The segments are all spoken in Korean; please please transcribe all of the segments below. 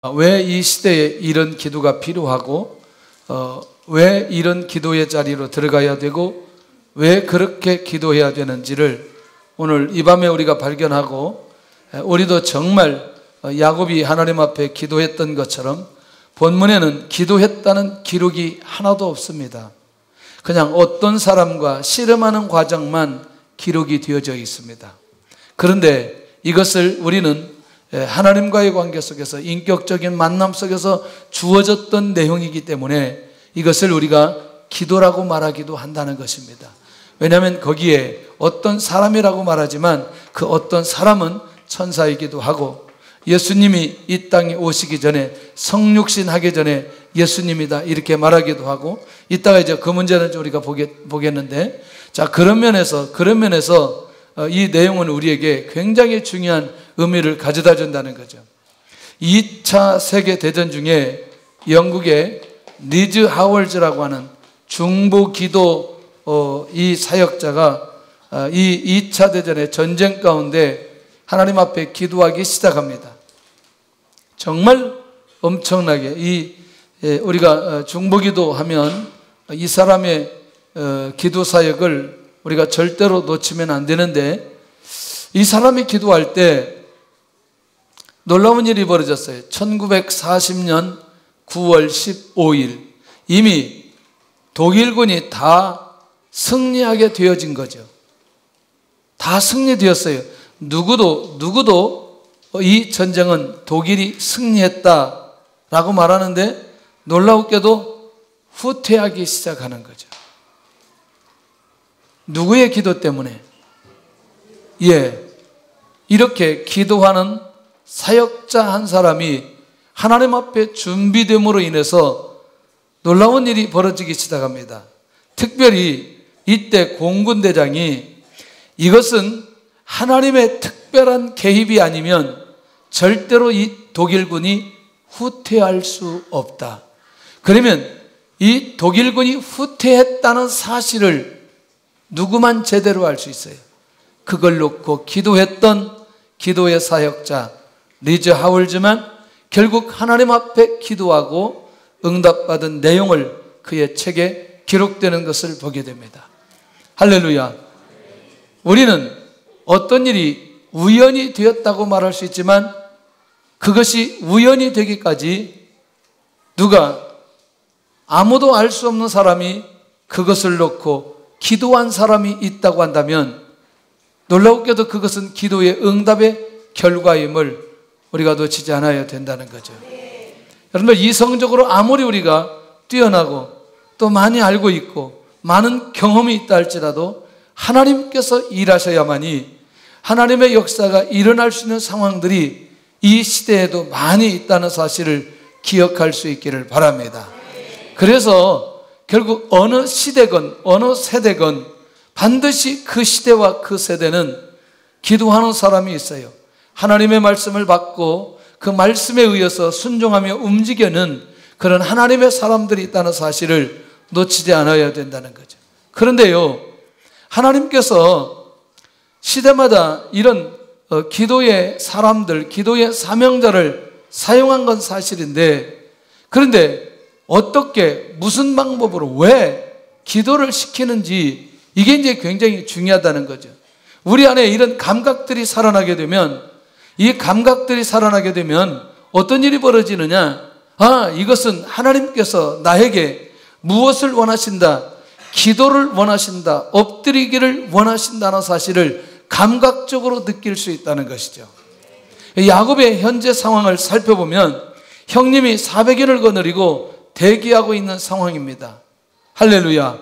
왜 이 시대에 이런 기도가 필요하고 왜 이런 기도의 자리로 들어가야 되고 왜 그렇게 기도해야 되는지를 오늘 이 밤에 우리가 발견하고, 우리도 정말 야곱이 하나님 앞에 기도했던 것처럼 본문에는 기도했다는 기록이 하나도 없습니다. 그냥 어떤 사람과 씨름하는 과정만 기록이 되어져 있습니다. 그런데 이것을 우리는 하나님과의 관계 속에서, 인격적인 만남 속에서 주어졌던 내용이기 때문에 이것을 우리가 기도라고 말하기도 한다는 것입니다. 왜냐하면 거기에 어떤 사람이라고 말하지만 그 어떤 사람은 천사이기도 하고, 예수님이 이 땅에 오시기 전에, 성육신 하기 전에 예수님이다 이렇게 말하기도 하고, 이따가 이제 그 문제는 우리가 보겠는데, 자, 그런 면에서 이 내용은 우리에게 굉장히 중요한 의미를 가져다 준다는 거죠. 2차 세계대전 중에 영국의 리즈 하월즈라고 하는 중보기도 이 사역자가 이 2차 대전의 전쟁 가운데 하나님 앞에 기도하기 시작합니다. 정말 엄청나게 우리가 중보기도 하면 이 사람의 기도 사역을 우리가 절대로 놓치면 안 되는데, 이 사람이 기도할 때 놀라운 일이 벌어졌어요. 1940년 9월 15일 이미 독일군이 다 승리하게 되어진 거죠. 다 승리되었어요. 누구도 이 전쟁은 독일이 승리했다라고 말하는데, 놀라웠게도 후퇴하기 시작하는 거죠. 누구의 기도 때문에? 이렇게 기도하는 사역자 한 사람이 하나님 앞에 준비됨으로 인해서 놀라운 일이 벌어지기 시작합니다. 특별히 이때 공군대장이 이것은 하나님의 특별한 개입이 아니면 절대로 이 독일군이 후퇴할 수 없다. 그러면 이 독일군이 후퇴했다는 사실을 누구만 제대로 알 수 있어요? 그걸 놓고 기도했던 기도의 사역자 리즈 하월즈만 결국 하나님 앞에 기도하고 응답받은 내용을 그의 책에 기록되는 것을 보게 됩니다. 할렐루야. 우리는 어떤 일이 우연히 되었다고 말할 수 있지만, 그것이 우연이 되기까지 누가, 아무도 알 수 없는 사람이 그것을 놓고 기도한 사람이 있다고 한다면 놀라웠게도 그것은 기도의 응답의 결과임을 우리가 놓치지 않아야 된다는 거죠. 여러분들, 이성적으로 아무리 우리가 뛰어나고 또 많이 알고 있고 많은 경험이 있다 할지라도 하나님께서 일하셔야만이 하나님의 역사가 일어날 수 있는 상황들이 이 시대에도 많이 있다는 사실을 기억할 수 있기를 바랍니다. 그래서 결국 어느 시대건 어느 세대건 반드시 그 시대와 그 세대는 기도하는 사람이 있어요. 하나님의 말씀을 받고 그 말씀에 의해서 순종하며 움직이는 그런 하나님의 사람들이 있다는 사실을 놓치지 않아야 된다는 거죠. 그런데요, 하나님께서 시대마다 이런 기도의 사람들, 기도의 사명자를 사용한 건 사실인데, 그런데 어떻게, 무슨 방법으로, 왜 기도를 시키는지, 이게 이제 굉장히 중요하다는 거죠. 우리 안에 이런 감각들이 살아나게 되면, 이 감각들이 살아나게 되면 어떤 일이 벌어지느냐? 이것은 하나님께서 나에게 무엇을 원하신다, 기도를 원하신다, 엎드리기를 원하신다는 사실을 감각적으로 느낄 수 있다는 것이죠. 야곱의 현재 상황을 살펴보면 형님이 400년을 거느리고 대기하고 있는 상황입니다. 할렐루야.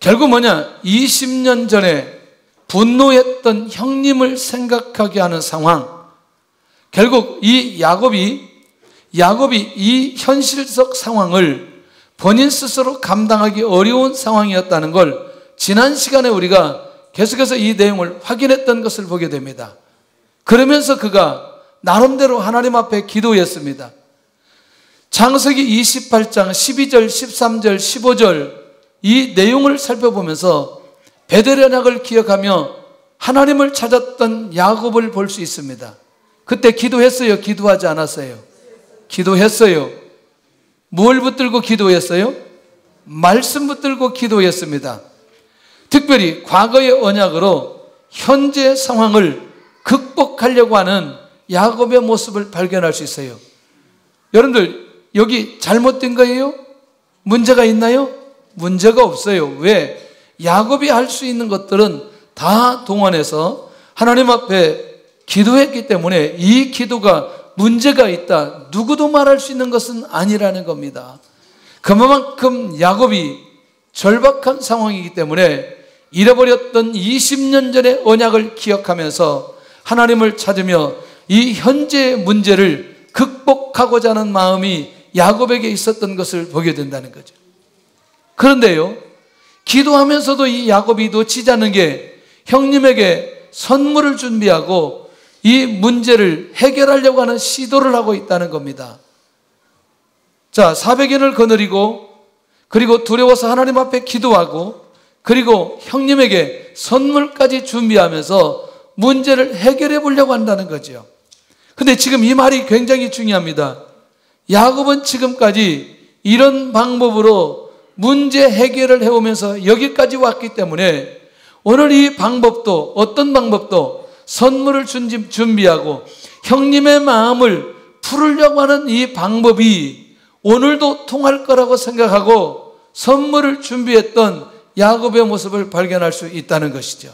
결국 뭐냐? 20년 전에 분노했던 형님을 생각하게 하는 상황. 결국 이 야곱이 이 현실적 상황을 본인 스스로 감당하기 어려운 상황이었다는 걸 지난 시간에 우리가 계속해서 이 내용을 확인했던 것을 보게 됩니다. 그러면서 그가 나름대로 하나님 앞에 기도했습니다. 창세기 28장 12절, 13절, 15절 이 내용을 살펴보면서 베델 언약을 기억하며 하나님을 찾았던 야곱을 볼 수 있습니다. 그때 기도했어요? 기도하지 않았어요? 기도했어요. 뭘 붙들고 기도했어요? 말씀 붙들고 기도했습니다. 특별히 과거의 언약으로 현재 상황을 극복하려고 하는 야곱의 모습을 발견할 수 있어요. 여러분들, 여기 잘못된 거예요? 문제가 있나요? 문제가 없어요. 왜? 야곱이 할 수 있는 것들은 다 동원해서 하나님 앞에 기도했기 때문에 이 기도가 문제가 있다, 누구도 말할 수 있는 것은 아니라는 겁니다. 그만큼 야곱이 절박한 상황이기 때문에 잃어버렸던 20년 전의 언약을 기억하면서 하나님을 찾으며 이 현재의 문제를 극복하고자 하는 마음이 야곱에게 있었던 것을 보게 된다는 거죠. 그런데요, 기도하면서도 이 야곱이 놓치지 않는 게 형님에게 선물을 준비하고 이 문제를 해결하려고 하는 시도를 하고 있다는 겁니다. 자, 400엔을 거느리고, 그리고 두려워서 하나님 앞에 기도하고, 그리고 형님에게 선물까지 준비하면서 문제를 해결해 보려고 한다는 거죠. 근데 지금 이 말이 굉장히 중요합니다. 야곱은 지금까지 이런 방법으로 문제 해결을 해오면서 여기까지 왔기 때문에 오늘 이 방법도, 어떤 방법도 선물을 준비하고 형님의 마음을 풀으려고 하는 이 방법이 오늘도 통할 거라고 생각하고 선물을 준비했던 야곱의 모습을 발견할 수 있다는 것이죠.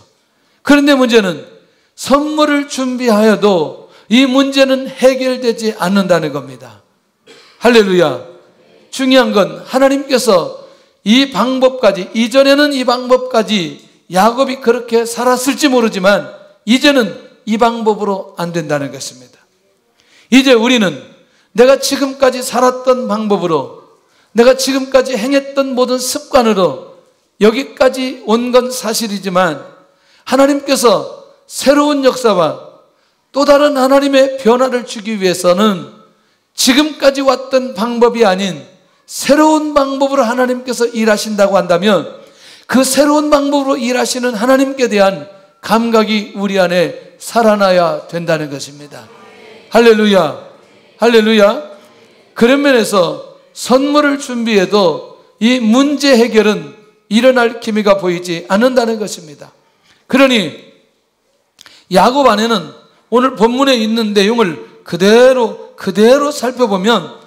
그런데 문제는 선물을 준비하여도 이 문제는 해결되지 않는다는 겁니다. 할렐루야. 중요한 건 하나님께서 이 방법까지, 이전에는 이 방법까지 야곱이 그렇게 살았을지 모르지만 이제는 이 방법으로 안 된다는 것입니다. 이제 우리는 내가 지금까지 살았던 방법으로, 내가 지금까지 행했던 모든 습관으로 여기까지 온 건 사실이지만 하나님께서 새로운 역사와 또 다른 하나님의 변화를 주기 위해서는 지금까지 왔던 방법이 아닌 새로운 방법으로 하나님께서 일하신다고 한다면 그 새로운 방법으로 일하시는 하나님께 대한 감각이 우리 안에 살아나야 된다는 것입니다. 할렐루야. 할렐루야. 그런 면에서 선물을 준비해도 이 문제 해결은 일어날 기미가 보이지 않는다는 것입니다. 그러니 야곱 안에는 오늘 본문에 있는 내용을 그대로 살펴보면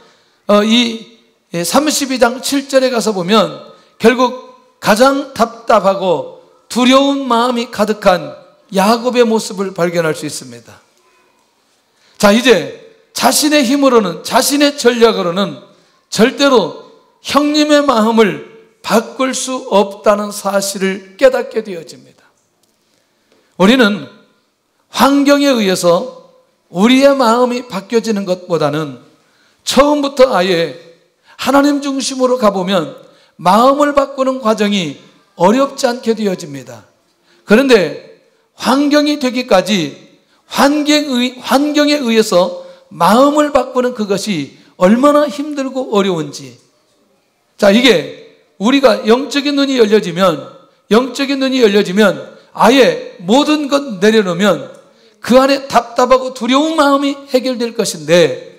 이 32장 7절에 가서 보면 결국 가장 답답하고 두려운 마음이 가득한 야곱의 모습을 발견할 수 있습니다. 자, 이제 자신의 힘으로는, 자신의 전략으로는 절대로 형님의 마음을 바꿀 수 없다는 사실을 깨닫게 되어집니다. 우리는 환경에 의해서 우리의 마음이 바뀌어지는 것보다는 처음부터 아예 하나님 중심으로 가보면 마음을 바꾸는 과정이 어렵지 않게 되어집니다. 그런데 환경이 되기까지 환경에 의해서 마음을 바꾸는 그것이 얼마나 힘들고 어려운지. 자, 이게 우리가 영적인 눈이 열려지면 아예 모든 것 내려놓으면 그 안에 답답하고 두려운 마음이 해결될 것인데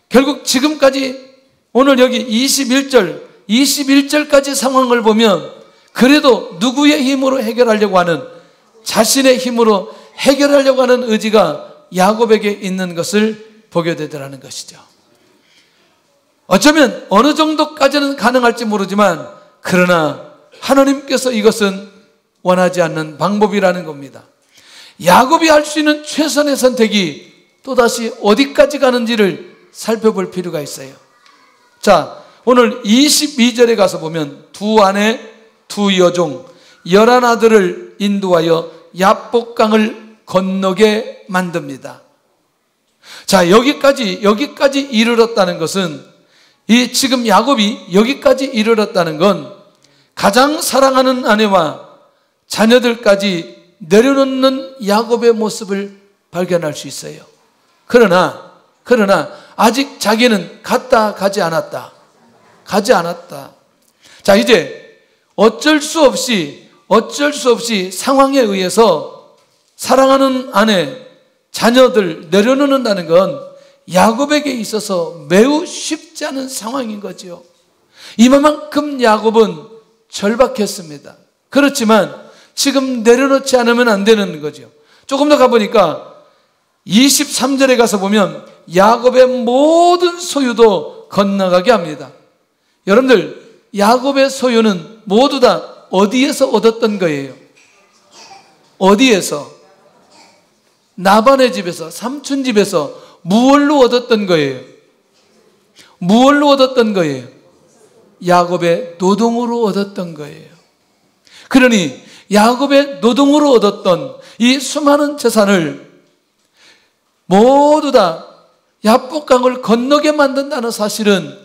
결국 지금까지 오늘 여기 21절까지 상황을 보면 그래도 누구의 힘으로 해결하려고 하는, 자신의 힘으로 해결하려고 하는 의지가 야곱에게 있는 것을 보게 되더라는 것이죠. 어쩌면 어느 정도까지는 가능할지 모르지만 그러나 하나님께서 이것은 원하지 않는 방법이라는 겁니다. 야곱이 할 수 있는 최선의 선택이 또다시 어디까지 가는지를 살펴볼 필요가 있어요. 자, 오늘 22절에 가서 보면 두 아내, 두 여종, 11아들을 인도하여 야복강을 건너게 만듭니다. 자, 여기까지 이르렀다는 것은 이 지금 야곱이 여기까지 이르렀다는 건 가장 사랑하는 아내와 자녀들까지 내려놓는 야곱의 모습을 발견할 수 있어요. 그러나 아직 자기는 가지 않았다. 자, 이제 어쩔 수 없이 상황에 의해서 사랑하는 아내, 자녀들 내려놓는다는 건 야곱에게 있어서 매우 쉽지 않은 상황인 거지요. 이만큼 야곱은 절박했습니다. 그렇지만 지금 내려놓지 않으면 안 되는 거죠. 조금 더 가보니까 23절에 가서 보면 야곱의 모든 소유도 건너가게 합니다. 여러분들, 야곱의 소유는 모두 다 어디에서 얻었던 거예요? 어디에서? 나반의 집에서, 삼촌 집에서 무얼로 얻었던 거예요? 무얼로 얻었던 거예요? 야곱의 노동으로 얻었던 거예요. 그러니 야곱의 노동으로 얻었던 이 수많은 재산을 모두 다 야복강을 건너게 만든다는 사실은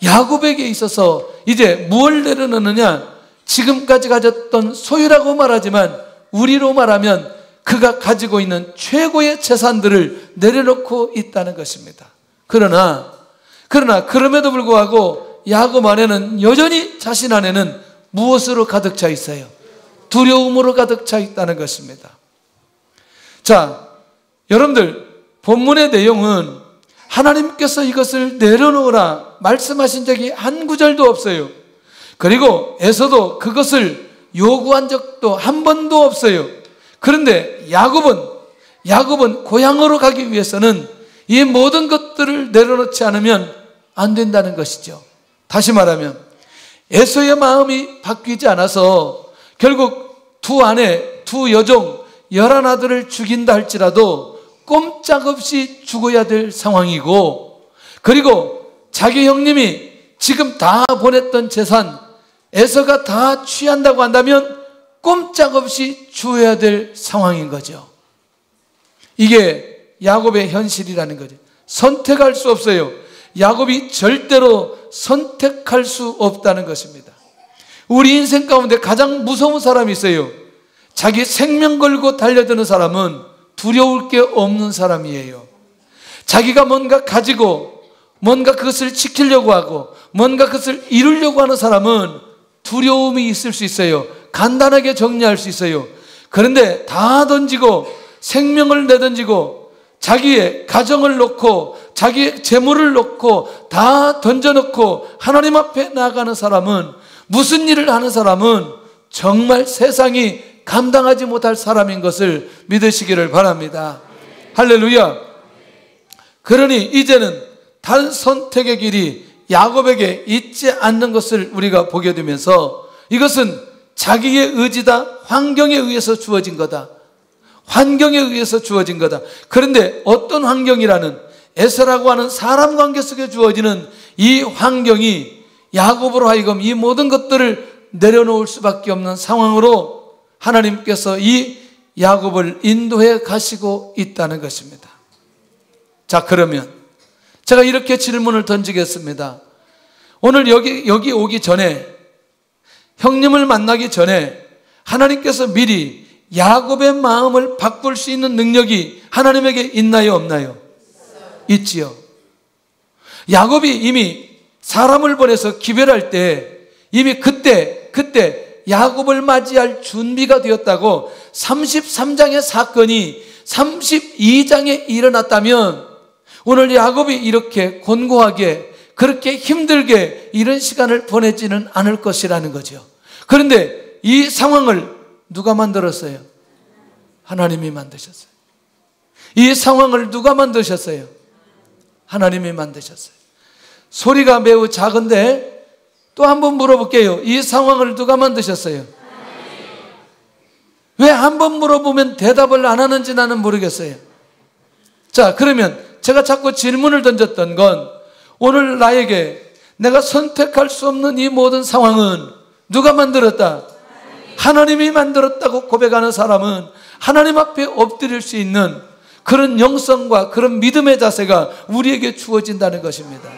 야곱에게 있어서 이제 무엇을 내려놓느냐? 지금까지 가졌던 소유라고 말하지만 우리로 말하면 그가 가지고 있는 최고의 재산들을 내려놓고 있다는 것입니다. 그러나 그럼에도 불구하고 야곱 안에는 여전히 자신 안에는 무엇으로 가득 차 있어요? 두려움으로 가득 차 있다는 것입니다. 자, 여러분들, 본문의 내용은 하나님께서 이것을 내려놓으라 말씀하신 적이 한 구절도 없어요. 그리고 에서도 그것을 요구한 적도 한 번도 없어요. 그런데 야곱은 고향으로 가기 위해서는 이 모든 것들을 내려놓지 않으면 안 된다는 것이죠. 다시 말하면 에서의 마음이 바뀌지 않아서 결국 두 아내, 두 여종, 11아들을 죽인다 할지라도 꼼짝없이 죽어야 될 상황이고, 그리고 자기 형님이 지금 다 보냈던 재산 에서가 다 취한다고 한다면 꼼짝없이 죽어야 될 상황인 거죠. 이게 야곱의 현실이라는 거죠. 선택할 수 없어요. 야곱이 절대로 선택할 수 없다는 것입니다. 우리 인생 가운데 가장 무서운 사람이 있어요. 자기 생명 걸고 달려드는 사람은 두려울 게 없는 사람이에요. 자기가 뭔가 가지고 뭔가 그것을 지키려고 하고 뭔가 그것을 이루려고 하는 사람은 두려움이 있을 수 있어요. 간단하게 정리할 수 있어요. 그런데 다 던지고 생명을 내던지고 자기의 가정을 놓고 자기의 재물을 놓고 다 던져놓고 하나님 앞에 나아가는 사람은, 무슨 일을 하는 사람은 정말 세상이 감당하지 못할 사람인 것을 믿으시기를 바랍니다. 할렐루야. 그러니 이제는 다른 선택의 길이 야곱에게 있지 않는 것을 우리가 보게 되면서 이것은 자기의 의지다, 환경에 의해서 주어진 거다. 환경에 의해서 주어진 거다. 그런데 어떤 환경이라는, 에서라고 하는 사람 관계 속에 주어지는 이 환경이 야곱으로 하여금 이 모든 것들을 내려놓을 수밖에 없는 상황으로 하나님께서 이 야곱을 인도해 가시고 있다는 것입니다. 자, 그러면 제가 이렇게 질문을 던지겠습니다. 오늘 여기 오기 전에, 형님을 만나기 전에 하나님께서 미리 야곱의 마음을 바꿀 수 있는 능력이 하나님에게 있나요, 없나요? 있지요. 야곱이 이미 사람을 보내서 기별할 때 이미 그때 야곱을 맞이할 준비가 되었다고 33장의 사건이 32장에 일어났다면 오늘 야곱이 이렇게 곤고하게 그렇게 힘들게 이런 시간을 보내지는 않을 것이라는 거죠. 그런데 이 상황을 누가 만들었어요? 하나님이 만드셨어요. 이 상황을 누가 만드셨어요? 하나님이 만드셨어요. 소리가 매우 작은데 또 한번 물어볼게요. 이 상황을 누가 만드셨어요? 왜 한번 물어보면 대답을 안 하는지 나는 모르겠어요. 자, 그러면 제가 자꾸 질문을 던졌던 건, 오늘 나에게 내가 선택할 수 없는 이 모든 상황은 누가 만들었다? 하나님이 만들었다고 고백하는 사람은 하나님 앞에 엎드릴 수 있는 그런 영성과 그런 믿음의 자세가 우리에게 주어진다는 것입니다.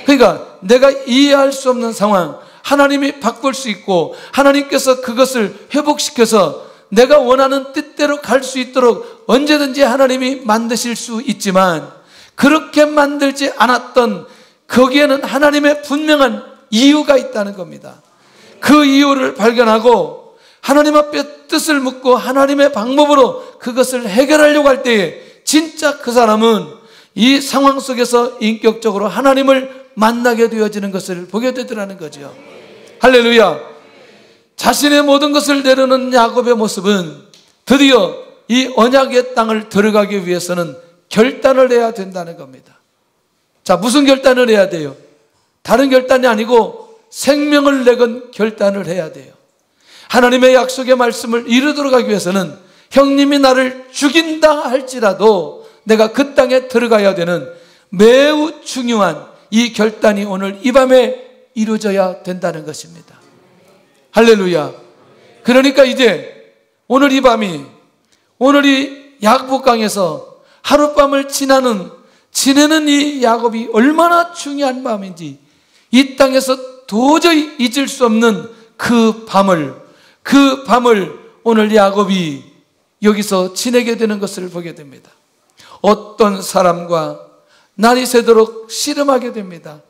그러니까 내가 이해할 수 없는 상황, 하나님이 바꿀 수 있고 하나님께서 그것을 회복시켜서 내가 원하는 뜻대로 갈 수 있도록 언제든지 하나님이 만드실 수 있지만, 그렇게 만들지 않았던 거기에는 하나님의 분명한 이유가 있다는 겁니다. 그 이유를 발견하고 하나님 앞에 뜻을 묻고 하나님의 방법으로 그것을 해결하려고 할 때에 진짜 그 사람은 이 상황 속에서 인격적으로 하나님을 만나게 되어지는 것을 보게 되더라는 거죠. 할렐루야. 자신의 모든 것을 내려놓은 야곱의 모습은 드디어 이 언약의 땅을 들어가기 위해서는 결단을 해야 된다는 겁니다. 자, 무슨 결단을 해야 돼요? 다른 결단이 아니고 생명을 내건 결단을 해야 돼요. 하나님의 약속의 말씀을 이루도록 하기 위해서는 형님이 나를 죽인다 할지라도 내가 그 땅에 들어가야 되는 매우 중요한 이 결단이 오늘 이 밤에 이루어져야 된다는 것입니다. 할렐루야. 그러니까 이제 오늘 이 밤이, 오늘 이 야복강에서 하룻밤을 지내는 이 야곱이 얼마나 중요한 밤인지, 이 땅에서 도저히 잊을 수 없는 그 밤을 오늘 야곱이 여기서 지내게 되는 것을 보게 됩니다. 어떤 사람과 날이 새도록 씨름하게 됩니다.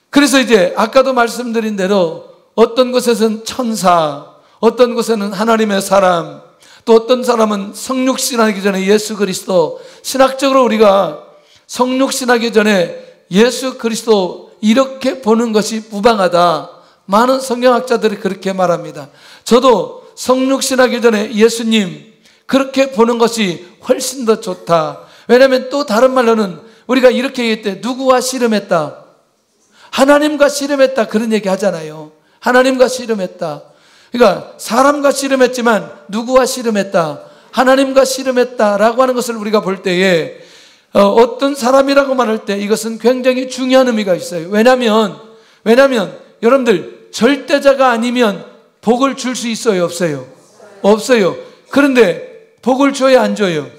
그래서 이제 아까도 말씀드린 대로 어떤 곳에서는 천사, 어떤 곳에는 하나님의 사람, 또 어떤 사람은 성육신하기 전에 예수 그리스도, 신학적으로 우리가 성육신하기 전에 예수 그리스도 이렇게 보는 것이 무방하다. 많은 성경학자들이 그렇게 말합니다. 저도 성육신하기 전에 예수님 그렇게 보는 것이 훨씬 더 좋다. 왜냐하면 또 다른 말로는 우리가 이렇게 얘기할 때 누구와 씨름했다? 하나님과 씨름했다. 그런 얘기 하잖아요. 하나님과 씨름했다. 그러니까 사람과 씨름했지만 누구와 씨름했다? 하나님과 씨름했다라고 하는 것을 우리가 볼 때에 어떤 사람이라고 말할 때 이것은 굉장히 중요한 의미가 있어요. 왜냐하면 여러분들 절대자가 아니면 복을 줄 수 있어요? 없어요? 없어요. 그런데 복을 줘야 안 줘요?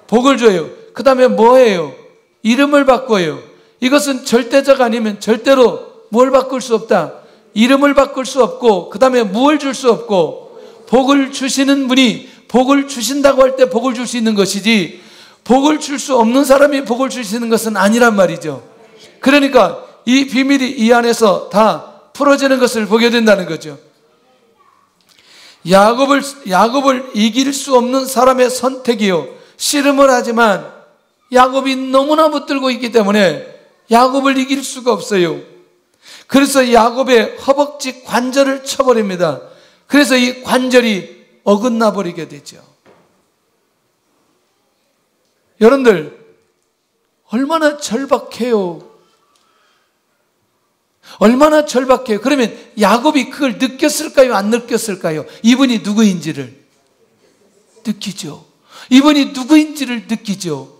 복을 줘요. 그 다음에 뭐 해요? 이름을 바꿔요. 이것은 절대자가 아니면 절대로 뭘 바꿀 수 없다? 이름을 바꿀 수 없고, 그 다음에 무엇을 줄 수 없고, 복을 주시는 분이 복을 주신다고 할 때 복을 줄 수 있는 것이지, 복을 줄 수 없는 사람이 복을 주시는 것은 아니란 말이죠. 그러니까 이 비밀이 이 안에서 다 풀어지는 것을 보게 된다는 거죠. 야곱을 이길 수 없는 사람의 선택이요, 씨름을 하지만 야곱이 너무나 붙들고 있기 때문에 야곱을 이길 수가 없어요. 그래서 야곱의 허벅지 관절을 쳐버립니다. 그래서 이 관절이 어긋나 버리게 되죠. 여러분들 얼마나 절박해요. 얼마나 절박해요. 그러면 야곱이 그걸 느꼈을까요? 안 느꼈을까요? 이분이 누구인지를 느끼죠. 이분이 누구인지를 느끼죠.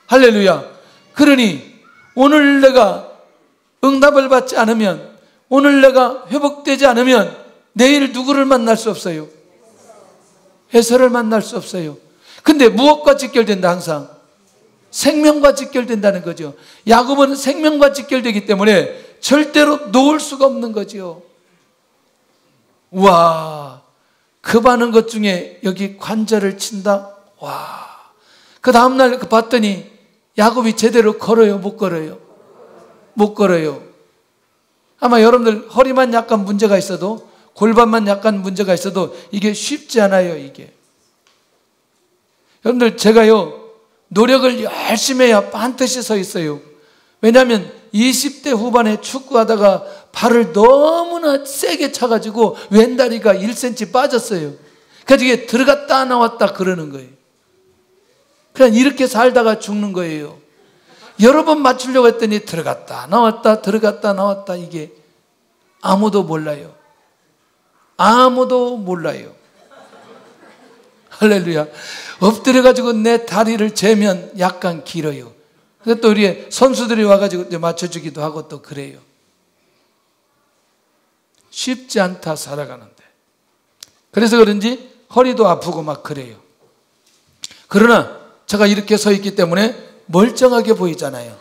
할렐루야. 그러니 오늘 내가 응답을 받지 않으면, 오늘 내가 회복되지 않으면 내일 누구를 만날 수 없어요? 에서를 만날 수 없어요. 근데 무엇과 직결된다? 항상 생명과 직결된다는 거죠. 야곱은 생명과 직결되기 때문에 절대로 놓을 수가 없는 거죠. 와, 그 많은 것 중에 여기 관절을 친다? 와. 그 다음날 봤더니 야곱이 제대로 걸어요? 못 걸어요? 못 걸어요. 아마 여러분들 허리만 약간 문제가 있어도, 골반만 약간 문제가 있어도 이게 쉽지 않아요. 이게 여러분들, 제가요 노력을 열심히 해야 반드시 서 있어요. 왜냐하면 20대 후반에 축구하다가 발을 너무나 세게 차가지고 왼다리가 1cm 빠졌어요. 그래서 이게 들어갔다 나왔다 그러는 거예요. 그냥 이렇게 살다가 죽는 거예요. 여러 번 맞추려고 했더니 들어갔다 나왔다 들어갔다 나왔다. 이게 아무도 몰라요. 아무도 몰라요. 할렐루야. 엎드려가지고 내 다리를 재면 약간 길어요. 그래서 또 우리 선수들이 와가지고 맞춰주기도 하고 또 그래요. 쉽지 않다 살아가는데. 그래서 그런지 허리도 아프고 막 그래요. 그러나 제가 이렇게 서 있기 때문에 멀쩡하게 보이잖아요.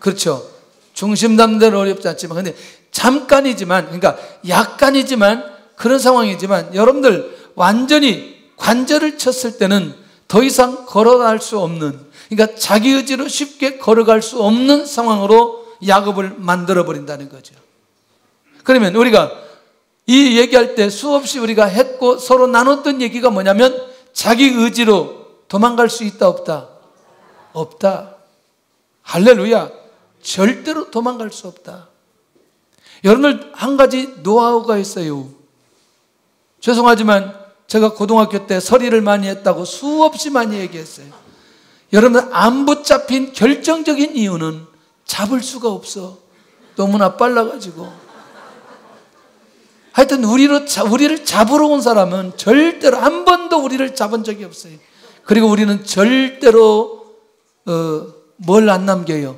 그렇죠? 중심담대로 어렵지 않지만, 근데 잠깐이지만, 그러니까 약간이지만 그런 상황이지만, 여러분들 완전히 관절을 쳤을 때는 더 이상 걸어갈 수 없는, 그러니까 자기 의지로 쉽게 걸어갈 수 없는 상황으로 야곱을 만들어 버린다는 거죠. 그러면 우리가 이 얘기할 때 수없이 우리가 했고 서로 나눴던 얘기가 뭐냐면, 자기 의지로 도망갈 수 있다 없다? 없다. 할렐루야. 절대로 도망갈 수 없다. 여러분들 한 가지 노하우가 있어요. 죄송하지만 제가 고등학교 때 서리를 많이 했다고 수없이 많이 얘기했어요. 여러분들 안 붙잡힌 결정적인 이유는 잡을 수가 없어. 너무나 빨라가지고. 하여튼 우리를 잡으러 온 사람은 절대로 한 번도 우리를 잡은 적이 없어요. 그리고 우리는 절대로 뭘 안 남겨요?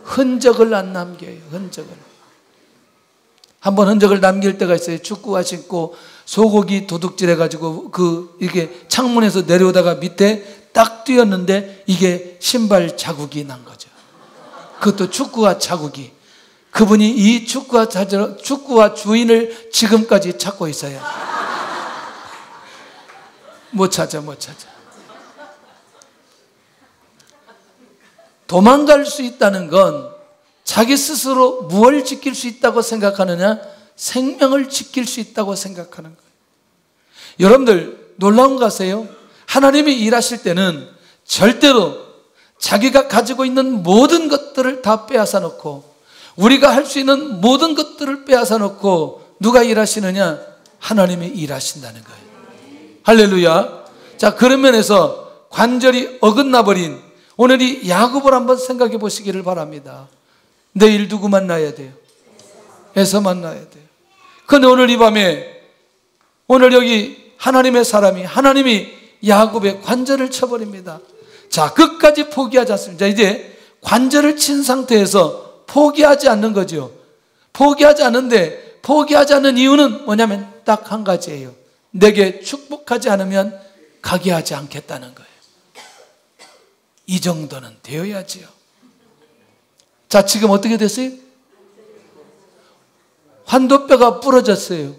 흔적을 안 남겨요. 흔적을. 한번 흔적을 남길 때가 있어요. 축구화 신고 소고기 도둑질 해가지고 이게 창문에서 내려오다가 밑에 딱 뛰었는데 이게 신발 자국이 난 거죠. 그것도 축구화 자국이. 그분이 이 축구화 주인을 지금까지 찾고 있어요. 못 찾아. 도망갈 수 있다는 건 자기 스스로 무엇을 지킬 수 있다고 생각하느냐? 생명을 지킬 수 있다고 생각하는 거예요. 여러분들 놀라운 거 아세요? 하나님이 일하실 때는 절대로 자기가 가지고 있는 모든 것들을 다 빼앗아 놓고 우리가 할 수 있는 모든 것들을 빼앗아 놓고 누가 일하시느냐? 하나님이 일하신다는 거예요. 할렐루야. 자, 그런 면에서 관절이 어긋나 버린 오늘 이 야곱을 한번 생각해 보시기를 바랍니다. 내일 누구 만나야 돼요? 에서 만나야 돼요. 그런데 오늘 이 밤에 오늘 여기 하나님의 사람이 하나님이 야곱의 관절을 쳐버립니다. 자, 끝까지 포기하지 않습니다. 이제 관절을 친 상태에서 포기하지 않는 거죠. 포기하지 않는데 포기하지 않는 이유는 뭐냐면 딱 한 가지예요. 내게 축복하지 않으면 가게 하지 않겠다는 거예요. 이 정도는 되어야지요. 자, 지금 어떻게 됐어요? 환도뼈가 부러졌어요.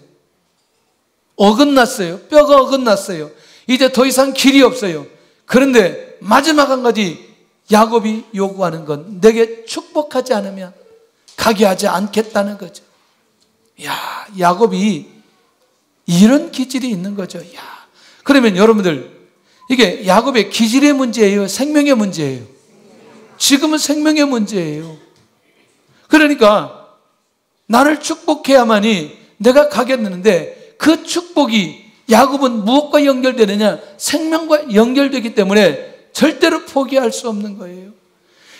어긋났어요. 뼈가 어긋났어요. 이제 더 이상 길이 없어요. 그런데 마지막 한 가지 야곱이 요구하는 건 내게 축복하지 않으면 가게 하지 않겠다는 거죠. 야, 야곱이 이런 기질이 있는 거죠. 야, 그러면 여러분들 이게 야곱의 기질의 문제예요? 생명의 문제예요? 지금은 생명의 문제예요. 그러니까 나를 축복해야만이 내가 가겠는데 그 축복이 야곱은 무엇과 연결되느냐? 생명과 연결되기 때문에 절대로 포기할 수 없는 거예요.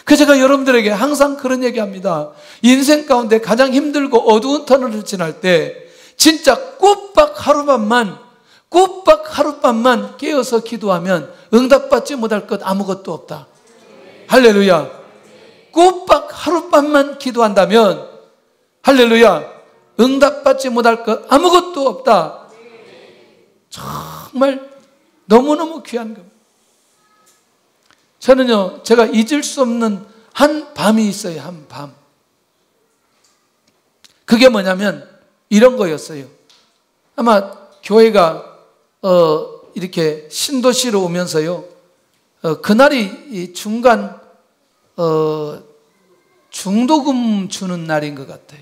그래서 제가 여러분들에게 항상 그런 얘기합니다. 인생 가운데 가장 힘들고 어두운 터널을 지날 때 진짜 꼬박 하룻밤만 깨어서 기도하면 응답받지 못할 것 아무것도 없다. 할렐루야. 꼬박 하룻밤만 기도한다면 할렐루야, 응답받지 못할 것 아무것도 없다. 정말 너무너무 귀한 겁니다. 저는요, 제가 잊을 수 없는 한 밤이 있어요. 한 밤. 그게 뭐냐면 이런 거였어요. 아마 교회가 이렇게 신도시로 오면서요, 그날이 이 중간 중도금 주는 날인 것 같아요.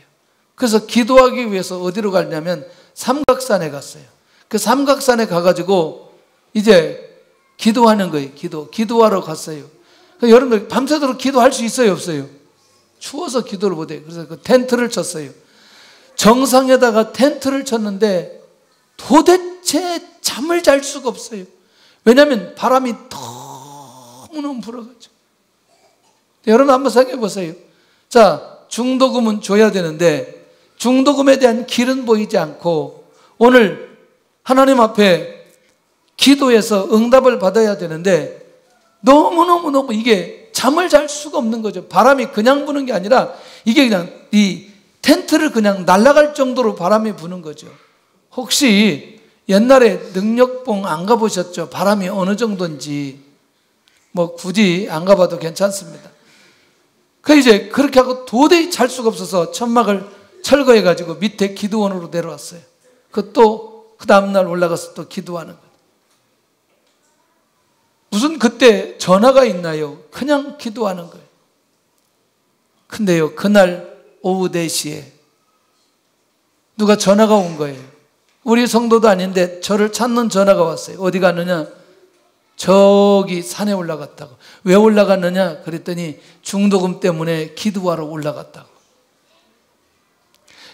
그래서 기도하기 위해서 어디로 갔냐면 삼각산에 갔어요. 그 삼각산에 가가지고 이제 기도하는 거예요. 기도하러 갔어요. 여러분들 밤새도록 기도할 수 있어요, 없어요? 추워서 기도를 못해요. 그래서 그 텐트를 쳤어요. 정상에다가 텐트를 쳤는데 도대체 잠을 잘 수가 없어요. 왜냐하면 바람이 너무너무 불어가지고. 여러분 한번 생각해 보세요. 자, 중도금은 줘야 되는데 중도금에 대한 길은 보이지 않고 오늘 하나님 앞에 기도해서 응답을 받아야 되는데 너무너무 이게 잠을 잘 수가 없는 거죠. 바람이 그냥 부는 게 아니라 이게 그냥 이 텐트를 그냥 날아갈 정도로 바람이 부는 거죠. 혹시 옛날에 능력봉 안 가보셨죠? 바람이 어느 정도인지 뭐 굳이 안 가봐도 괜찮습니다. 그 이제 그렇게 하고 도저히 잘 수가 없어서 천막을 철거해 가지고 밑에 기도원으로 내려왔어요. 그 다음날 올라가서 또 기도하는 거예요. 무슨 그때 전화가 있나요? 그냥 기도하는 거예요. 근데요, 그날 오후 4시에 누가 전화가 온 거예요. 우리 성도도 아닌데 저를 찾는 전화가 왔어요. 어디 갔느냐? 저기 산에 올라갔다고. 왜 올라갔느냐 그랬더니 중도금 때문에 기도하러 올라갔다고.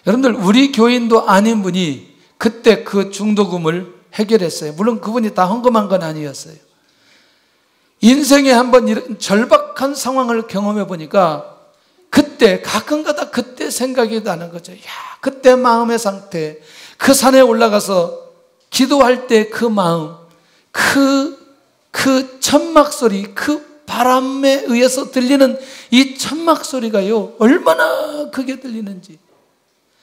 여러분들, 우리 교인도 아닌 분이 그때 그 중도금을 해결했어요. 물론 그분이 다 헌금한 건 아니었어요. 인생에 한번 이런 절박한 상황을 경험해 보니까 그때 가끔가다 그때 생각이 나는 거죠. 야, 그때 마음의 상태, 그 산에 올라가서 기도할 때 그 마음, 그 천막 소리, 그 바람에 의해서 들리는 이 천막 소리가요, 얼마나 크게 들리는지.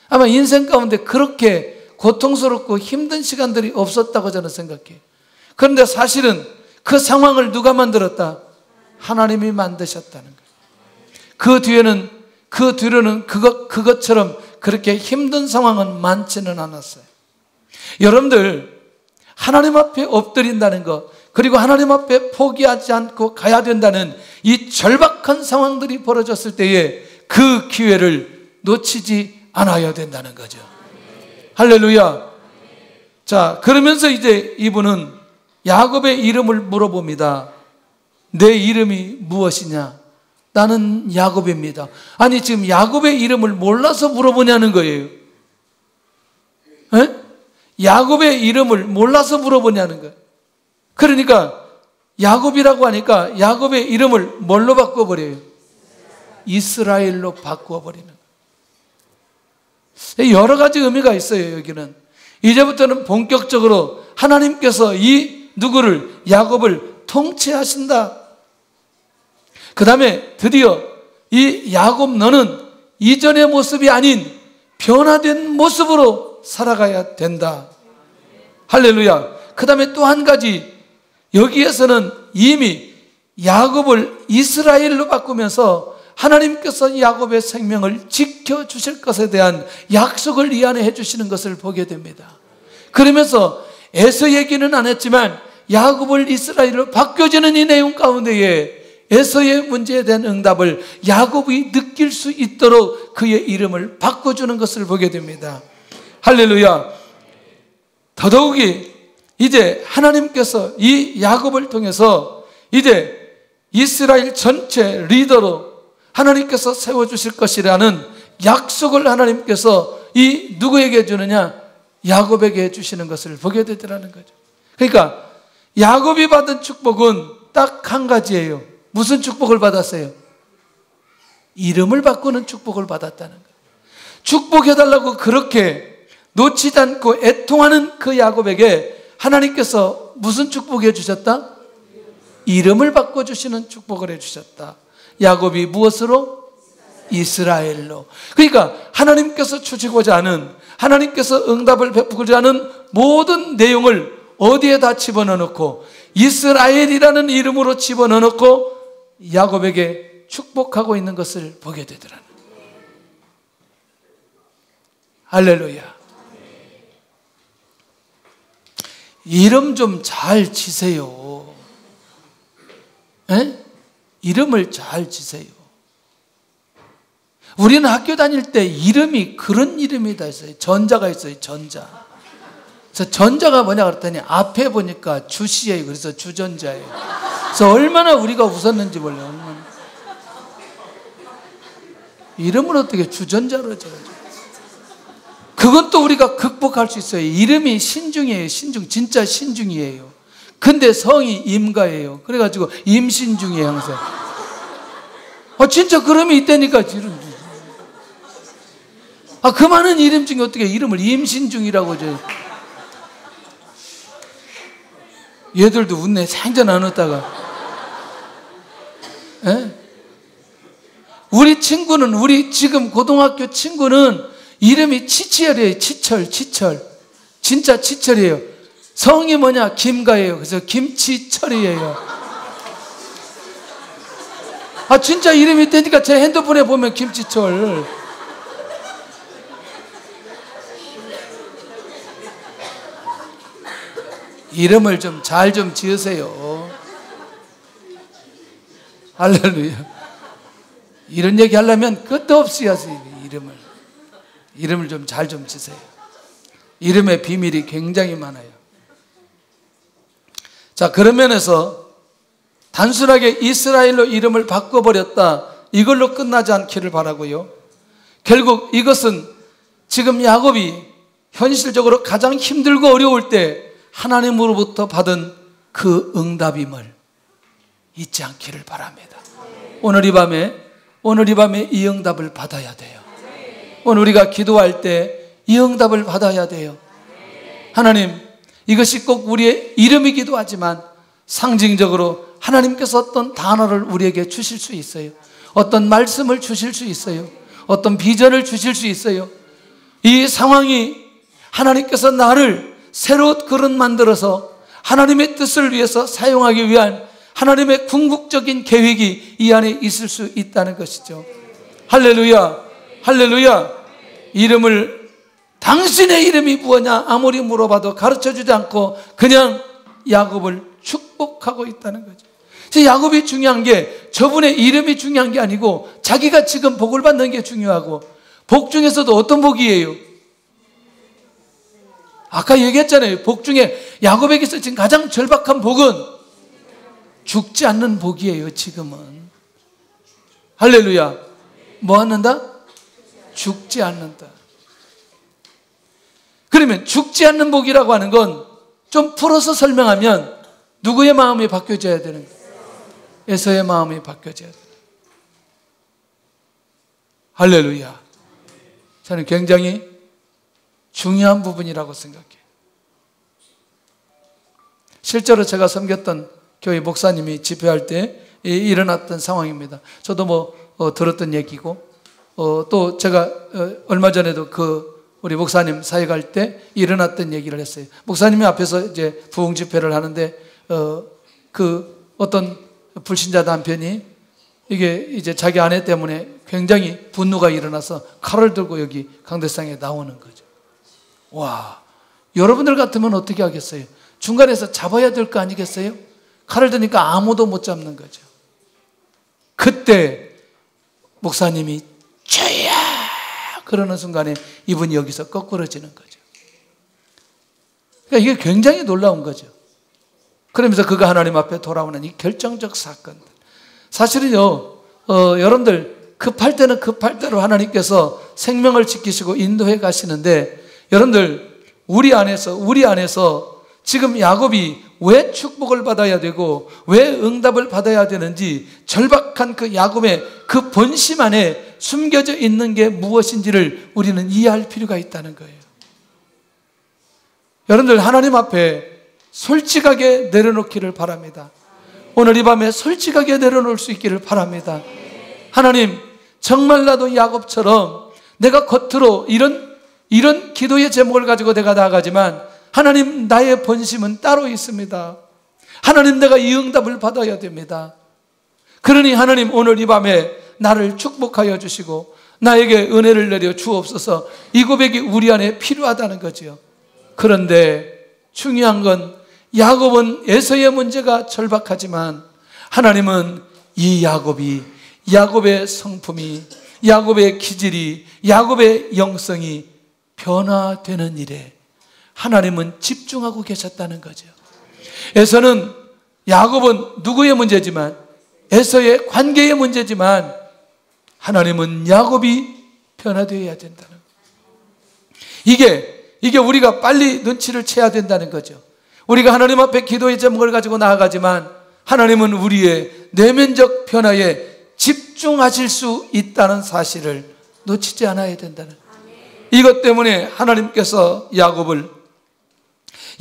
아마 인생 가운데 그렇게 고통스럽고 힘든 시간들이 없었다고 저는 생각해요. 그런데 사실은 그 상황을 누가 만들었다? 하나님이 만드셨다는 거예요. 그 뒤로는 그것처럼 그렇게 힘든 상황은 많지는 않았어요. 여러분들, 하나님 앞에 엎드린다는 것, 그리고 하나님 앞에 포기하지 않고 가야 된다는 이 절박한 상황들이 벌어졌을 때에 그 기회를 놓치지 않아야 된다는 거죠. 할렐루야. 자, 그러면서 이제 이분은 야곱의 이름을 물어봅니다. 내 이름이 무엇이냐? 나는 야곱입니다. 아니, 지금 야곱의 이름을 몰라서 물어보냐는 거예요. 에? 야곱의 이름을 몰라서 물어보냐는 거예요. 그러니까 야곱이라고 하니까 야곱의 이름을 뭘로 바꿔버려요? 이스라엘로 바꿔버리는 거예요. 여러 가지 의미가 있어요. 여기는 이제부터는 본격적으로 하나님께서 이 누구를, 야곱을 통치하신다. 그 다음에 드디어 이 야곱, 너는 이전의 모습이 아닌 변화된 모습으로 살아가야 된다. 할렐루야. 그 다음에 또 한 가지, 여기에서는 이미 야곱을 이스라엘로 바꾸면서 하나님께서 야곱의 생명을 지켜주실 것에 대한 약속을 이 안에 해주시는 것을 보게 됩니다. 그러면서 에서 얘기는 안 했지만 야곱을 이스라엘로 바뀌어지는 이 내용 가운데에 에서의 문제에 대한 응답을 야곱이 느낄 수 있도록 그의 이름을 바꿔주는 것을 보게 됩니다. 할렐루야. 더더욱이 이제 하나님께서 이 야곱을 통해서 이제 이스라엘 전체 리더로 하나님께서 세워주실 것이라는 약속을 하나님께서 이 누구에게 주느냐? 야곱에게 주시는 것을 보게 되더라는 거죠. 그러니까 야곱이 받은 축복은 딱 한 가지예요. 무슨 축복을 받았어요? 이름을 바꾸는 축복을 받았다는 거예요. 축복해달라고 그렇게 놓치지 않고 애통하는 그 야곱에게 하나님께서 무슨 축복해 주셨다? 이름을 바꿔주시는 축복을 해주셨다. 야곱이 무엇으로? 이스라엘로. 그러니까 하나님께서 주시고자 하는, 하나님께서 응답을 베푸고자 하는 모든 내용을 어디에다 집어넣고 이스라엘이라는 이름으로 집어넣고 야곱에게 축복하고 있는 것을 보게 되더라는. 할렐루야. 이름 좀 잘 지세요. 에? 이름을 잘 지세요. 우리는 학교 다닐 때 이름이 그런 이름이 다 있어요. 전자가 있어요. 전자. 그래서 전자가 뭐냐 그랬더니 앞에 보니까 주시예요. 그래서 주전자예요. 그래서 얼마나 우리가 웃었는지 몰라요. 얼마나. 이름을 어떻게 주전자로 적어줘? 그건 또 우리가 극복할 수 있어요. 이름이 신중이에요. 신중. 진짜 신중이에요. 근데 성이 임가예요. 그래가지고 임신중이에요. 항상. 진짜 그럼이 있다니까. 이름. 그 많은 이름 중에 어떻게 이름을 임신중이라고 저. 얘들도 웃네. 생전 안 웃다가. 에? 우리 친구는, 우리 지금 고등학교 친구는 이름이 치철이에요. 치철. 진짜 치철이에요. 성이 뭐냐? 김가예요. 그래서 김치철이에요. 진짜 이름이 있다니까. 제 핸드폰에 보면 김치철. 이름을 좀 잘 좀 지으세요. 할렐루야. 이런 얘기 하려면 끝도 없이 하세요. 이름을 좀 잘 좀 지세요. 이름의 비밀이 굉장히 많아요. 자, 그런 면에서 단순하게 이스라엘로 이름을 바꿔버렸다, 이걸로 끝나지 않기를 바라고요. 결국 이것은 지금 야곱이 현실적으로 가장 힘들고 어려울 때 하나님으로부터 받은 그 응답임을 잊지 않기를 바랍니다. 오늘 이 밤에 이 응답을 받아야 돼요. 오늘 우리가 기도할 때 이 응답을 받아야 돼요. 하나님, 이것이 꼭 우리의 이름이기도 하지만 상징적으로 하나님께서 어떤 단어를 우리에게 주실 수 있어요. 어떤 말씀을 주실 수 있어요. 어떤 비전을 주실 수 있어요. 이 상황이 하나님께서 나를 새로 그릇 만들어서 하나님의 뜻을 위해서 사용하기 위한 하나님의 궁극적인 계획이 이 안에 있을 수 있다는 것이죠. 할렐루야, 할렐루야. 이름을, 당신의 이름이 무엇냐 아무리 물어봐도 가르쳐주지 않고 그냥 야곱을 축복하고 있다는 거죠. 야곱이 중요한 게 저분의 이름이 중요한 게 아니고 자기가 지금 복을 받는 게 중요하고, 복 중에서도 어떤 복이에요? 아까 얘기했잖아요. 복 중에 야곱에게서 지금 가장 절박한 복은 죽지 않는 복이에요. 지금은. 할렐루야. 뭐 않는다? 죽지 않는다. 그러면 죽지 않는 복이라고 하는 건 좀 풀어서 설명하면 누구의 마음이 바뀌어져야 되는 거예요? 에서의 마음이 바뀌어져야 돼요. 할렐루야. 저는 굉장히 중요한 부분이라고 생각해요. 실제로 제가 섬겼던 교회 목사님이 집회할 때 일어났던 상황입니다. 저도 들었던 얘기고, 또 제가 얼마 전에도 우리 목사님 사회 갈 때 일어났던 얘기를 했어요. 목사님이 앞에서 이제 부흥 집회를 하는데, 어떤 불신자 남편이 이게 이제 자기 아내 때문에 굉장히 분노가 일어나서 칼을 들고 여기 강대상에 나오는 거죠. 와, 여러분들 같으면 어떻게 하겠어요? 중간에서 잡아야 될 거 아니겠어요? 칼을 드니까 아무도 못 잡는 거죠. 그때 목사님이 주야 그러는 순간에 이분이 여기서 거꾸러지는 거죠. 그러니까 이게 굉장히 놀라운 거죠. 그러면서 그가 하나님 앞에 돌아오는 이 결정적 사건들. 사실은요, 여러분들 급할 때는 급할 대로 하나님께서 생명을 지키시고 인도해 가시는데, 여러분들 우리 안에서 지금 야곱이 왜 축복을 받아야 되고 왜 응답을 받아야 되는지, 절박한 그 야곱의 그 본심 안에 숨겨져 있는 게 무엇인지를 우리는 이해할 필요가 있다는 거예요. 여러분들 하나님 앞에 솔직하게 내려놓기를 바랍니다. 오늘 이 밤에 솔직하게 내려놓을 수 있기를 바랍니다. 하나님, 정말 나도 야곱처럼 내가 겉으로 이런 기도의 제목을 가지고 내가 나아가지만 하나님, 나의 본심은 따로 있습니다. 하나님, 내가 이 응답을 받아야 됩니다. 그러니 하나님, 오늘 이 밤에 나를 축복하여 주시고 나에게 은혜를 내려 주옵소서. 이 고백이 우리 안에 필요하다는 거죠. 그런데 중요한 건 야곱은 에서의 문제가 절박하지만 하나님은 이 야곱의 성품이, 야곱의 기질이, 야곱의 영성이 변화되는 일에 하나님은 집중하고 계셨다는 거죠. 야곱은 누구의 문제지만, 에서의 관계의 문제지만 하나님은 야곱이 변화되어야 된다는 거예요. 이게 우리가 빨리 눈치를 채야 된다는 거죠. 우리가 하나님 앞에 기도의 제목을 가지고 나아가지만 하나님은 우리의 내면적 변화에 집중하실 수 있다는 사실을 놓치지 않아야 된다는 거예요. 이것 때문에 하나님께서 야곱을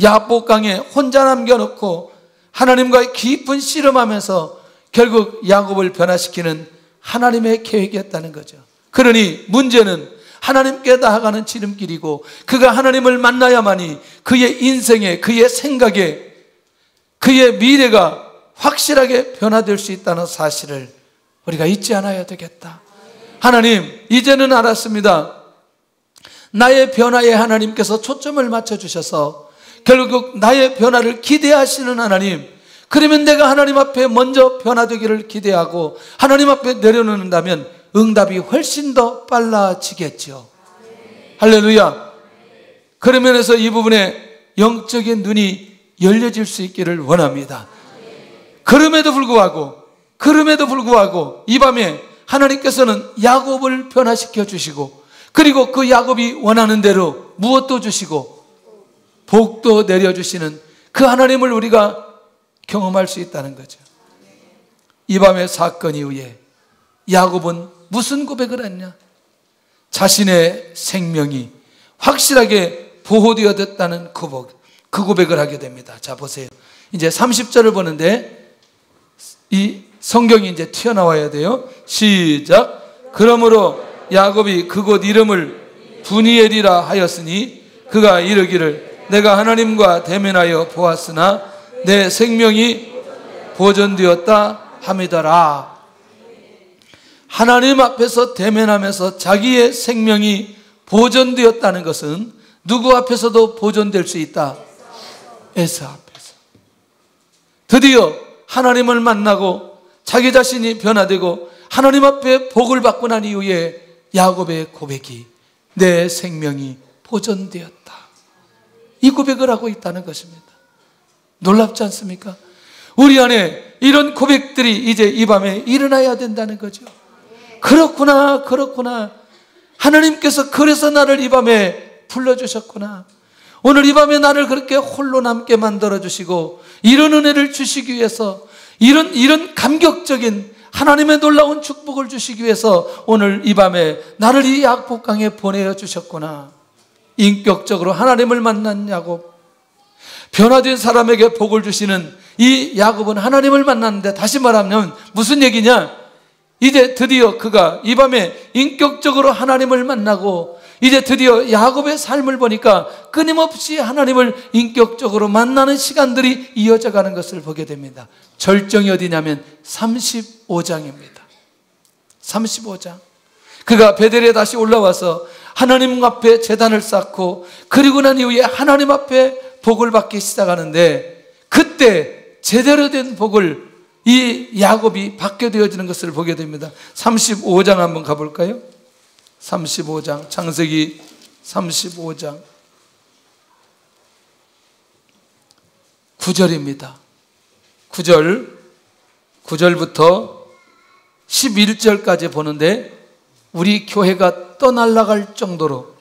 야복강에 혼자 남겨놓고 하나님과의 깊은 씨름하면서 결국 야곱을 변화시키는 하나님의 계획이었다는 거죠. 그러니 문제는 하나님께 나아가는 지름길이고, 그가 하나님을 만나야만이 그의 인생에, 그의 생각에, 그의 미래가 확실하게 변화될 수 있다는 사실을 우리가 잊지 않아야 되겠다. 하나님, 이제는 알았습니다. 나의 변화에 하나님께서 초점을 맞춰주셔서 결국 나의 변화를 기대하시는 하나님, 그러면 내가 하나님 앞에 먼저 변화되기를 기대하고 하나님 앞에 내려놓는다면 응답이 훨씬 더 빨라지겠죠. 할렐루야. 그런 면에서 이 부분에 영적인 눈이 열려질 수 있기를 원합니다. 그럼에도 불구하고 이 밤에 하나님께서는 야곱을 변화시켜 주시고, 그리고 그 야곱이 원하는 대로 무엇도 주시고 복도 내려주시는 그 하나님을 우리가 경험할 수 있다는 거죠. 이 밤의 사건 이후에 야곱은 무슨 고백을 했냐? 자신의 생명이 확실하게 보호되어졌다는 그 고백을 하게 됩니다. 자, 보세요. 이제 30절을 보는데 이 성경이 이제 튀어나와야 돼요. 시작. 그러므로 야곱이 그곳 이름을 브니엘이라 하였으니 그가 이르기를 내가 하나님과 대면하여 보았으나 내 생명이 보존되었다 함이더라. 하나님 앞에서 대면하면서 자기의 생명이 보존되었다는 것은 누구 앞에서도 보존될 수 있다? 에서 앞에서. 드디어 하나님을 만나고 자기 자신이 변화되고 하나님 앞에 복을 받고 난 이후에 야곱의 고백이 내 생명이 보존되었다. 이 고백을 하고 있다는 것입니다. 놀랍지 않습니까? 우리 안에 이런 고백들이 이제 이 밤에 일어나야 된다는 거죠. 그렇구나. 하나님께서 그래서 나를 이 밤에 불러주셨구나. 오늘 이 밤에 나를 그렇게 홀로 남게 만들어주시고 이런 은혜를 주시기 위해서 이런 감격적인 하나님의 놀라운 축복을 주시기 위해서 오늘 이 밤에 나를 이 야복강에 보내어 주셨구나. 인격적으로 하나님을 만난 야곱, 변화된 사람에게 복을 주시는 이 야곱은 하나님을 만났는데, 다시 말하면 무슨 얘기냐? 이제 드디어 그가 이 밤에 인격적으로 하나님을 만나고 이제 드디어 야곱의 삶을 보니까 끊임없이 하나님을 인격적으로 만나는 시간들이 이어져 가는 것을 보게 됩니다. 절정이 어디냐면 35장입니다. 35장. 그가 베델에 다시 올라와서 하나님 앞에 제단을 쌓고 그리고 난 이후에 하나님 앞에 복을 받기 시작하는데, 그때 제대로 된 복을 이 야곱이 받게 되어지는 것을 보게 됩니다. 35장 한번 가볼까요? 35장, 창세기 35장 9절입니다. 9절부터 11절까지 보는데 우리 교회가 떠날라갈 정도로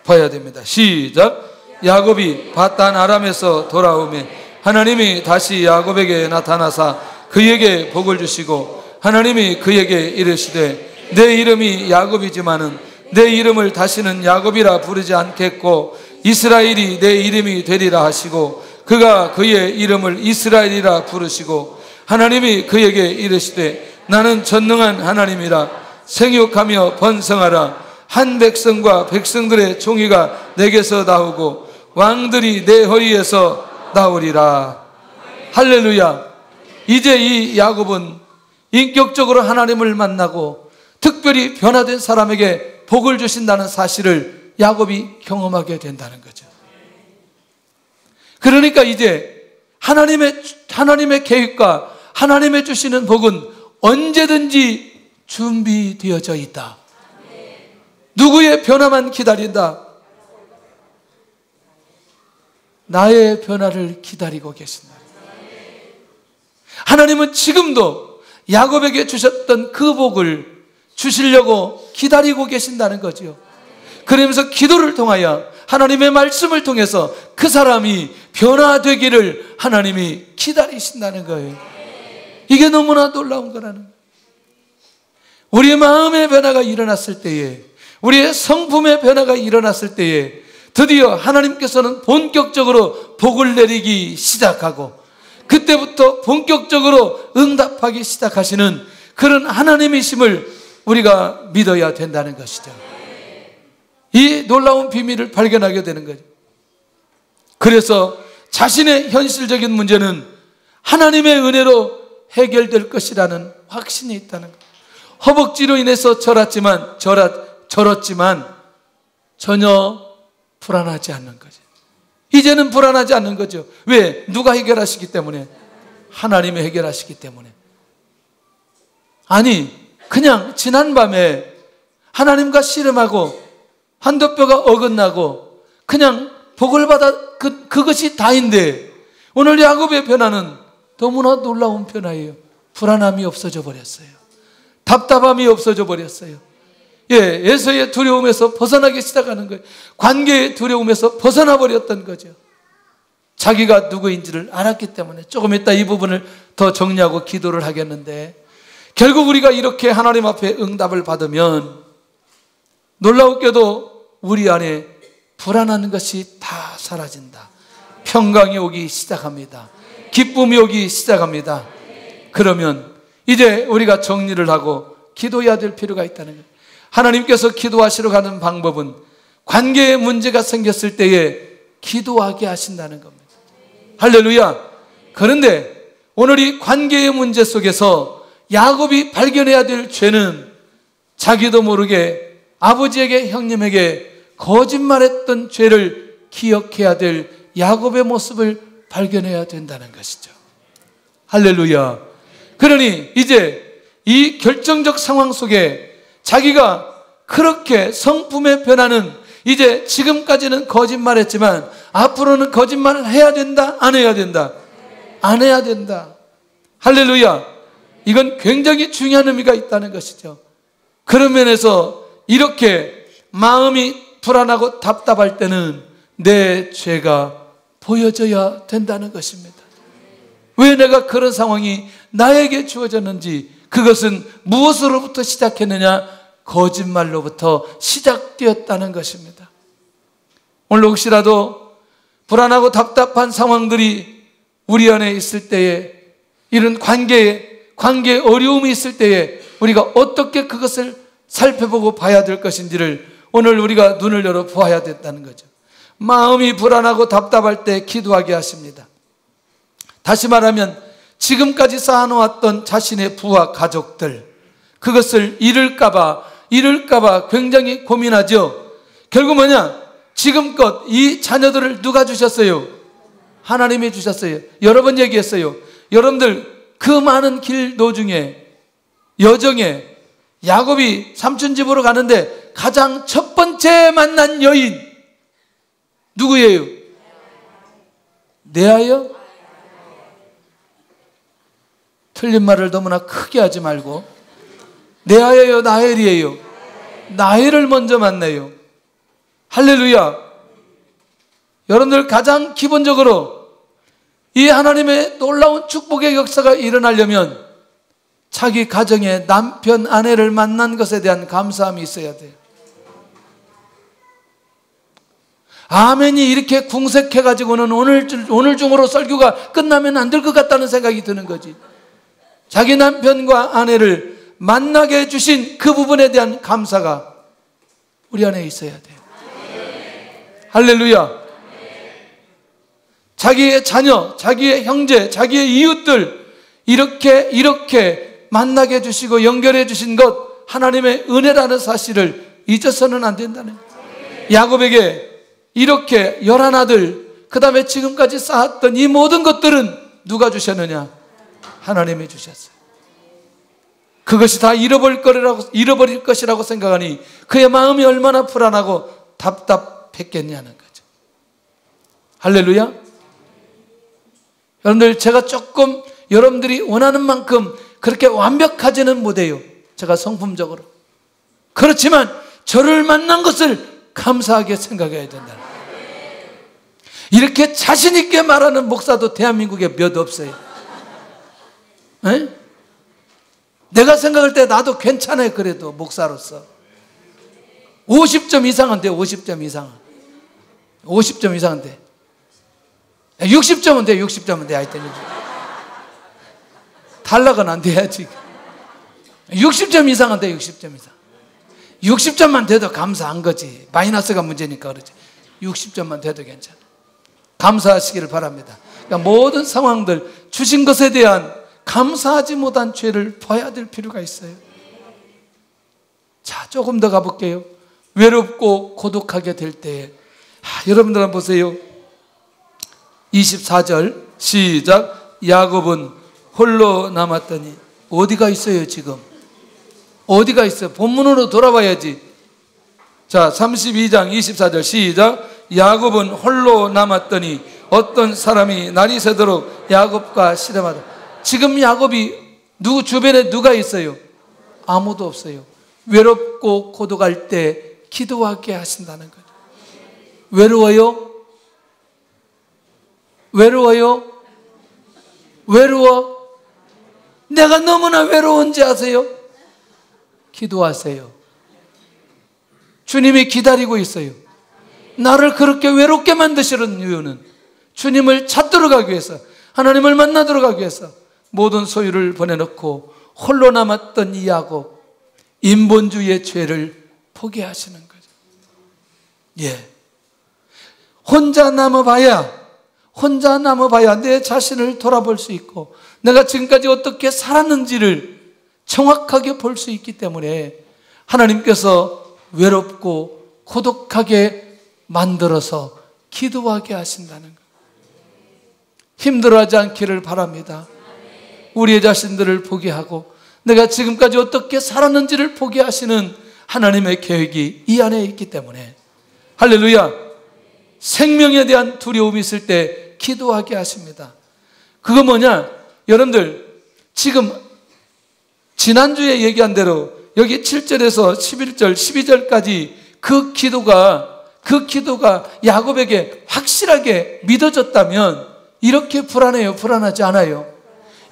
봐야 됩니다. 시작. 야곱이 밧단 아람에서 돌아오매 하나님이 다시 야곱에게 나타나사 그에게 복을 주시고 하나님이 그에게 이르시되 내 이름이 야곱이지만은 내 이름을 다시는 야곱이라 부르지 않겠고 이스라엘이 내 이름이 되리라 하시고 그가 그의 이름을 이스라엘이라 부르시고 하나님이 그에게 이르시되 나는 전능한 하나님이라 생육하며 번성하라. 한 백성과 백성들의 총의가 내게서 나오고 왕들이 내 허리에서 나오리라. 할렐루야. 이제 이 야곱은 인격적으로 하나님을 만나고 특별히 변화된 사람에게 복을 주신다는 사실을 야곱이 경험하게 된다는 거죠. 그러니까 이제 하나님의 계획과 하나님의 주시는 복은 언제든지 준비되어져 있다. 누구의 변화만 기다린다? 나의 변화를 기다리고 계신다. 하나님은 지금도 야곱에게 주셨던 그 복을 주시려고 기다리고 계신다는 거죠. 그러면서 기도를 통하여 하나님의 말씀을 통해서 그 사람이 변화되기를 하나님이 기다리신다는 거예요. 이게 너무나 놀라운 거라는 거예요. 우리의 마음의 변화가 일어났을 때에, 우리의 성품의 변화가 일어났을 때에 드디어 하나님께서는 본격적으로 복을 내리기 시작하고 그때부터 본격적으로 응답하기 시작하시는 그런 하나님이심을 우리가 믿어야 된다는 것이죠. 이 놀라운 비밀을 발견하게 되는 거죠. 그래서 자신의 현실적인 문제는 하나님의 은혜로 해결될 것이라는 확신이 있다는 것. 허벅지로 인해서 절었지만 전혀 불안하지 않는 거죠. 이제는 불안하지 않는 거죠. 왜? 누가 해결하시기 때문에? 하나님이 해결하시기 때문에. 아니, 그냥 지난밤에 하나님과 씨름하고 한두 뼈가 어긋나고 그냥 복을 받아 그것이 다인데 오늘 야곱의 변화는 너무나 놀라운 변화예요. 불안함이 없어져 버렸어요. 답답함이 없어져 버렸어요. 에서의 두려움에서 벗어나기 시작하는 거예요. 관계의 두려움에서 벗어나 버렸던 거죠. 자기가 누구인지를 알았기 때문에. 조금 이따 이 부분을 더 정리하고 기도를 하겠는데, 결국 우리가 이렇게 하나님 앞에 응답을 받으면 놀라웠게도 우리 안에 불안한 것이 다 사라진다. 평강이 오기 시작합니다. 기쁨이 오기 시작합니다. 그러면 이제 우리가 정리를 하고 기도해야 될 필요가 있다는 거예요. 하나님께서 기도하시러 가는 방법은 관계에 문제가 생겼을 때에 기도하게 하신다는 겁니다. 할렐루야. 그런데 오늘 이 관계의 문제 속에서 야곱이 발견해야 될 죄는 자기도 모르게 아버지에게, 형님에게 거짓말했던 죄를 기억해야 될 야곱의 모습을 발견해야 된다는 것이죠. 할렐루야. 그러니 이제 이 결정적 상황 속에 자기가 그렇게 성품의 변화는, 이제 지금까지는 거짓말했지만 앞으로는 거짓말을 해야 된다, 안 해야 된다? 안 해야 된다. 할렐루야. 이건 굉장히 중요한 의미가 있다는 것이죠. 그런 면에서 이렇게 마음이 불안하고 답답할 때는 내 죄가 보여져야 된다는 것입니다. 왜 내가 그런 상황이 나에게 주어졌는지, 그것은 무엇으로부터 시작했느냐? 거짓말로부터 시작되었다는 것입니다. 오늘 혹시라도 불안하고 답답한 상황들이 우리 안에 있을 때에, 이런 관계에 어려움이 있을 때에 우리가 어떻게 그것을 살펴보고 봐야 될 것인지를 오늘 우리가 눈을 열어 보아야 된다는 거죠. 마음이 불안하고 답답할 때 기도하게 하십니다. 다시 말하면 지금까지 쌓아놓았던 자신의 부와 가족들, 그것을 잃을까봐 굉장히 고민하죠. 결국 뭐냐? 지금껏 이 자녀들을 누가 주셨어요? 하나님이 주셨어요. 여러 번 얘기했어요. 여러분들 그 많은 길 도중에, 여정에 야곱이 삼촌 집으로 가는데 가장 첫 번째 만난 여인 누구예요? 레아요? 틀린 말을 너무나 크게 하지 말고, 레아예요, 나헬이에요? 나헬을 먼저 만나요. 할렐루야. 여러분들 가장 기본적으로 이 하나님의 놀라운 축복의 역사가 일어나려면 자기 가정에 남편, 아내를 만난 것에 대한 감사함이 있어야 돼요. 아멘이 이렇게 궁색해가지고는 오늘 중으로 설교가 끝나면 안 될 것 같다는 생각이 드는 거지. 자기 남편과 아내를 만나게 해주신 그 부분에 대한 감사가 우리 안에 있어야 돼요. 할렐루야. 자기의 자녀, 자기의 형제, 자기의 이웃들 이렇게 만나게 해주시고 연결해 주신 것, 하나님의 은혜라는 사실을 잊어서는 안 된다는 거예요. 야곱에게 이렇게 11아들, 그 다음에 지금까지 쌓았던 이 모든 것들은 누가 주셨느냐? 하나님이 주셨어요. 그것이 다 잃어버릴 것이라고 생각하니 그의 마음이 얼마나 불안하고 답답했겠냐는 거죠. 할렐루야. 여러분들, 제가 조금 여러분들이 원하는 만큼 그렇게 완벽하지는 못해요. 제가 성품적으로. 그렇지만 저를 만난 것을 감사하게 생각해야 된다는 거예요. 이렇게 자신 있게 말하는 목사도 대한민국에 몇 없어요. 에? 내가 생각할 때 나도 괜찮아요. 그래도 목사로서 50점 이상은 돼. 50점 이상은 50점 이상은 돼. 60점은 돼. 60점은 돼. 하여튼 탈락은 안 돼야지. 60점 이상은 돼. 60점 이상. 60점만 돼도 감사한 거지. 마이너스가 문제니까 그러지. 60점만 돼도 괜찮아. 감사하시기를 바랍니다. 그러니까 모든 상황들, 주신 것에 대한 감사하지 못한 죄를 봐야 될 필요가 있어요. 자, 조금 더 가볼게요. 외롭고 고독하게 될 때에, 여러분들 한번 보세요. 24절 시작. 야곱은 홀로 남았더니, 어디가 있어요 지금? 어디가 있어요? 본문으로 돌아와야지. 자, 32장 24절 시작. 야곱은 홀로 남았더니 어떤 사람이 날이 새도록 야곱과 씨름하다. 지금 야곱이 누구 주변에 누가 있어요? 아무도 없어요. 외롭고 고독할 때 기도하게 하신다는 거죠. 외로워요? 외로워요? 외로워? 내가 너무나 외로운지 아세요? 기도하세요. 주님이 기다리고 있어요. 나를 그렇게 외롭게 만드시는 이유는 주님을 찾도록 하기 위해서, 하나님을 만나도록 하기 위해서 모든 소유를 보내놓고 홀로 남았던 이 야곱, 인본주의의 죄를 포기하시는 거죠. 예. 혼자 남아봐야 내 자신을 돌아볼 수 있고 내가 지금까지 어떻게 살았는지를 정확하게 볼 수 있기 때문에 하나님께서 외롭고 고독하게 만들어서 기도하게 하신다는 것. 힘들어하지 않기를 바랍니다. 우리의 자신들을 포기하고 내가 지금까지 어떻게 살았는지를 포기하시는 하나님의 계획이 이 안에 있기 때문에, 할렐루야, 생명에 대한 두려움이 있을 때 기도하게 하십니다. 그거 뭐냐? 여러분들 지금 지난주에 얘기한 대로 여기 7절에서 11절, 12절까지 그 기도가 야곱에게 확실하게 믿어졌다면 이렇게 불안해요? 불안하지 않아요?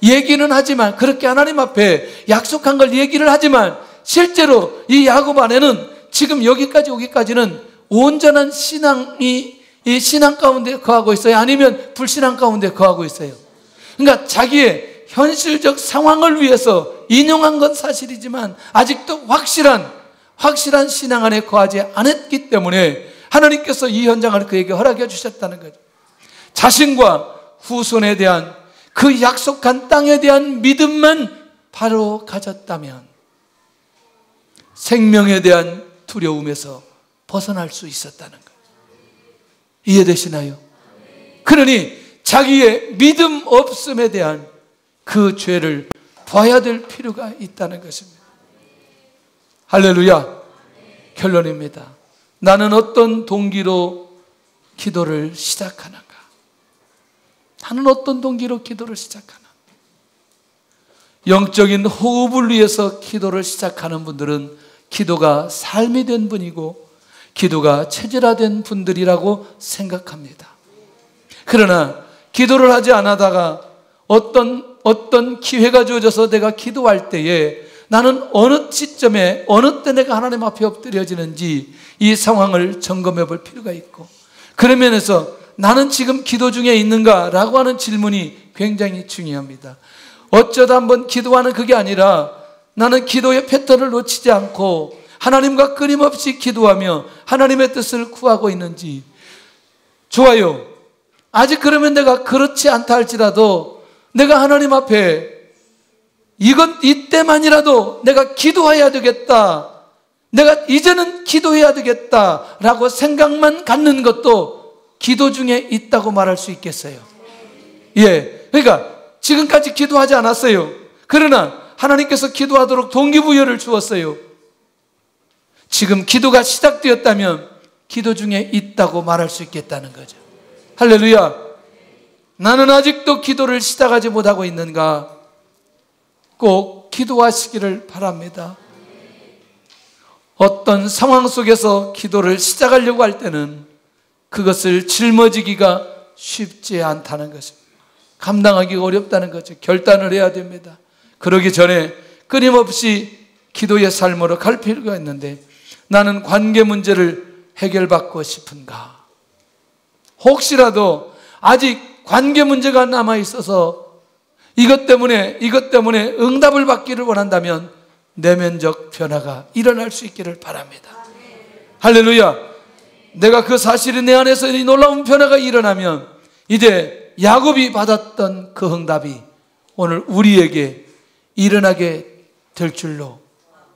얘기는 하지만, 그렇게 하나님 앞에 약속한 걸 얘기를 하지만 실제로 이 야곱 안에는 지금 여기까지 오기까지는 온전한 신앙이 이 신앙 가운데 거하고 있어요? 아니면 불신앙 가운데 거하고 있어요? 그러니까 자기의 현실적 상황을 위해서 인용한 건 사실이지만 아직도 확실한 신앙 안에 거하지 않았기 때문에 하나님께서 이 현장을 그에게 허락해 주셨다는 거죠. 자신과 후손에 대한 그 약속한 땅에 대한 믿음만 바로 가졌다면 생명에 대한 두려움에서 벗어날 수 있었다는 거예요. 이해되시나요? 그러니 자기의 믿음 없음에 대한 그 죄를 봐야 될 필요가 있다는 것입니다. 할렐루야. 결론입니다. 나는 어떤 동기로 기도를 시작하는가? 나는 어떤 동기로 기도를 시작하나? 영적인 호흡을 위해서 기도를 시작하는 분들은 기도가 삶이 된 분이고 기도가 체질화된 분들이라고 생각합니다. 그러나 기도를 하지 않다가 어떤 기회가 주어져서 내가 기도할 때에 나는 어느 시점에 어느 때 내가 하나님 앞에 엎드려지는지 이 상황을 점검해 볼 필요가 있고, 그런 면에서 나는 지금 기도 중에 있는가? 라고 하는 질문이 굉장히 중요합니다. 어쩌다 한번 기도하는 그게 아니라 나는 기도의 패턴을 놓치지 않고 하나님과 끊임없이 기도하며 하나님의 뜻을 구하고 있는지. 좋아요. 아직 그러면 내가 그렇지 않다 할지라도 내가 하나님 앞에 이때만이라도 내가 기도해야 되겠다, 내가 이제는 기도해야 되겠다 라고 생각만 갖는 것도 기도 중에 있다고 말할 수 있겠어요. 예, 그러니까 지금까지 기도하지 않았어요. 그러나 하나님께서 기도하도록 동기부여를 주었어요. 지금 기도가 시작되었다면 기도 중에 있다고 말할 수 있겠다는 거죠. 할렐루야. 나는 아직도 기도를 시작하지 못하고 있는가? 꼭 기도하시기를 바랍니다. 어떤 상황 속에서 기도를 시작하려고 할 때는 그것을 짊어지기가 쉽지 않다는 것입니다. 감당하기가 어렵다는 거죠. 결단을 해야 됩니다. 그러기 전에 끊임없이 기도의 삶으로 갈 필요가 있는데, 나는 관계 문제를 해결받고 싶은가? 혹시라도 아직 관계 문제가 남아있어서 이것 때문에 응답을 받기를 원한다면 내면적 변화가 일어날 수 있기를 바랍니다. 할렐루야. 내가 그 사실이 내 안에서 이 놀라운 변화가 일어나면 이제 야곱이 받았던 그 응답이 오늘 우리에게 일어나게 될 줄로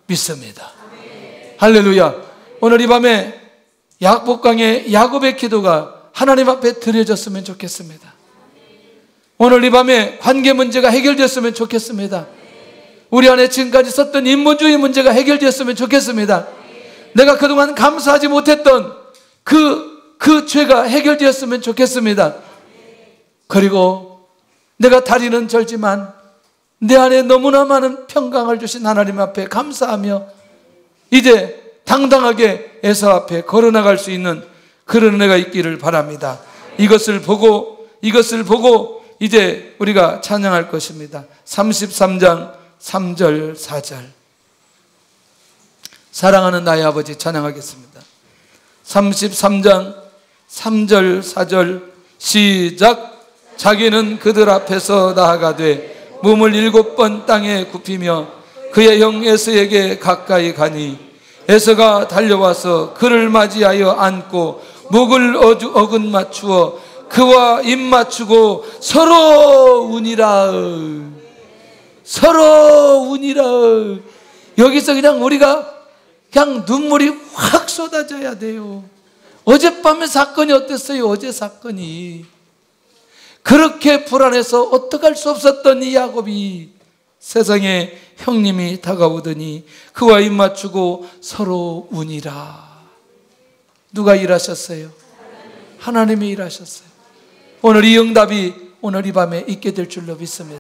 믿습니다. 할렐루야. 오늘 이 밤에 야복강의 야곱의 기도가 하나님 앞에 드려졌으면 좋겠습니다. 오늘 이 밤에 관계 문제가 해결됐으면 좋겠습니다. 우리 안에 지금까지 썼던 인본주의 문제가 해결됐으면 좋겠습니다. 내가 그동안 감사하지 못했던 그 죄가 해결되었으면 좋겠습니다. 그리고 내가 다리는 절지만 내 안에 너무나 많은 평강을 주신 하나님 앞에 감사하며 이제 당당하게 에서 앞에 걸어나갈 수 있는 그런 은혜가 있기를 바랍니다. 이것을 보고 이제 우리가 찬양할 것입니다. 33장 3절 4절 사랑하는 나의 아버지 찬양하겠습니다. 33장 3절 4절 시작. 자기는 그들 앞에서 나아가되 몸을 7번 땅에 굽히며 그의 형 에서에게 가까이 가니 에서가 달려와서 그를 맞이하여 안고 목을 어긋 맞추어 그와 입 맞추고 서로 우니라. 여기서 그냥 우리가 그냥 눈물이 확 쏟아져야 돼요. 어젯밤의 사건이 어땠어요? 어제 사건이 그렇게 불안해서 어떡할 수 없었던 이 야곱이 세상에 형님이 다가오더니 그와 입 맞추고 서로 우니라. 누가 일하셨어요? 하나님이 일하셨어요. 오늘 이 응답이 오늘 이 밤에 있게 될 줄로 믿습니다.